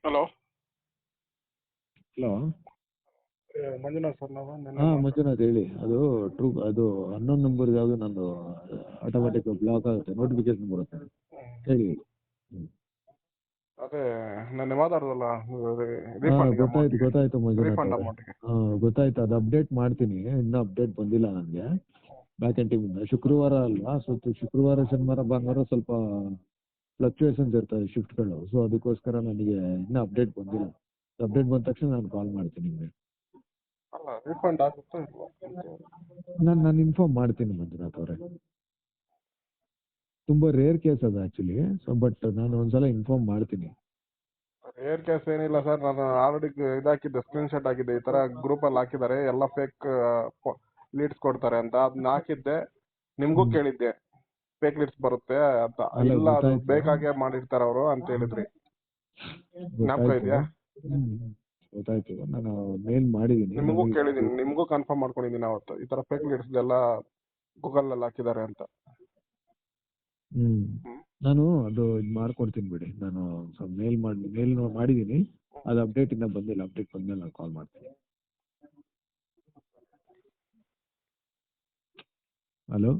Hello. Hello. Manjunath sir ನಾವು ಹಾಂ ಮಂಜುನಾಥ್ ಹೇಳಿ. ಅದು ಅನ್ನೋನ್ ನಂಬರ್ ಯಾವುದು ನಂದು ಆಟೋಮೆಟಿಕ್ ಬ್ಲಾಕ್ ಆಗುತ್ತೆ, ನೋಟಿಫಿಕೇಶನ್ ಬರುತ್ತೆ. ಹೇಳಿ. ಅದೇ ನೆನ್ನೆ ಮಾತಾಡೋದಲ್ಲ ಹಾಂ ಗೊತ್ತಾಯ್ತು ಮಂಜುನಾಥ್ ರೀಫಂಡ್ ಅವರೇ. ಅಮೌಂಟ್ಗೆ. ಹಾಂ ಗೊತ್ತಾಯ್ತು, ಅದು ಅಪ್ಡೇಟ್ ಮಾಡ್ತೀನಿ. ಇನ್ನೂ ಅಪ್ಡೇಟ್ ಬಂದಿಲ್ಲ ನನಗೆ ಬ್ಯಾಕ್ ಎಂಡ್ ಟೀಮಿಂದ. ಶುಕ್ರವಾರ ಅಲ್ವಾ, ಶುಕ್ರವಾರ ಶನಿವಾರ ಭಾನುವಾರ ಸ್ವಲ್ಪ ಫ್ಲಕ್ಚುಯೇಷನ್ಸ್ ಇರ್ತವೆ ಶಿಫ್ಟ್ಗಳು. ಸೊ ಅದಕ್ಕೋಸ್ಕರ ನನಗೆ ಇನ್ನೂ ಅಪ್ಡೇಟ್ ಬಂದಿಲ್ಲ. ಅಪ್ಡೇಟ್ ಬಂದ ತಕ್ಷಣ ನಾನು ಕಾಲ್ ಮಾಡ್ತೀನಿ ನಿಮಗೆ. ಅಲ್ಲ ರೀಫಂಡ್ ಆಗುತ್ತಾ ಇಲ್ವಾ? ನಾನು ಇನ್ಫಾರ್ಮ್ ಮಾಡ್ತೀನಿ ಮಂಜುನಾಥ್ ಅವರೇ. ತುಂಬ ರೇರ್ ಕೇಸ್ ಅದು ಆ್ಯಕ್ಚುಲಿ. ಸೊ ಬಟ್ ನಾನು ಒಂದ್ಸಲ ಇನ್ಫಾರ್ಮ್ ಮಾಡ್ತೀನಿ. ರೇರ್ ಕೇಸ್ ಏನಿಲ್ಲ ಸರ್, ನಾನು ಆಲ್ರೆಡಿ ಇದಾಕಿದ್ದೆ, ಸ್ಕ್ರೀನ್ ಶಾಟ್ ಹಾಕಿದ್ದೆ. ಈ ತರ ಗ್ರೂಪ್ ಅಲ್ಲಿ ಹಾಕಿದ್ದಾರೆ, ಎಲ್ಲ ಫೇಕ್ ಲೀಡ್ಸ್ ಕೊಡ್ತಾರೆ ಅಂತ. ಅದನ್ನ ಹಾಕಿದ್ದೆ, ನಿಮ್ಗೂ ಕೇಳಿದ್ದೆ ಫೇಕ್ ಲೀಡ್ಸ್ ಬರುತ್ತೆ ಅಂತ. ಅಲ್ಲ, ಇಲ್ಲ ಅದು ಗೊತ್ತಾಯ್ತು. ಬೇಕಾಗೆ ಮಾಡಿರ್ತಾರ ಅವರು ಅಂತ ಹೇಳಿದ್ರಿ. ಜ್ಞಾಪಕ ಗೊತ್ತಾಯ್ತು. ಇದೆಯಾ? ಗೊತ್ತಾಯ್ತು. ನಾನು ಮೇಲ್ ಮಾಡಿದ್ದೀನಿ. ನಿಮಗೂ ಕೇಳಿದೀನಿ, ನಿಮ್ಗೂ ಕನ್ಫರ್ಮ್ ಮಾಡ್ಕೊಂಡಿದ್ದೀನಿ ಅವತ್ತು, ಈ ತರ ಫೇಕ್ ಲೀಡ್ಸ್ ಎಲ್ಲ ಗೂಗಲ್ ಅಲ್ಲಿ ಹಾಕಿದ್ದಾರೆ ಅಂತ. ನಾನು ಅದು ಇದು ಮಾಡ್ಕೊಡ್ತೀನಿ ಬಿಡಿ. ನಾನು ಸ್ವಲ್ಪ ಮೇಲ್ ಮಾಡಿದ್ದೀನಿ. ಅದು ಅಪ್ಡೇಟ್ ಇನ್ನೂ ಬಂದಿಲ್ಲ. ಅಪ್ಡೇಟ್ ಬಂದ್ಮೇಲೆ ನಾನು ಕಾಲ್ ಮಾಡ್ತೀನಿ. ಹಲೋ.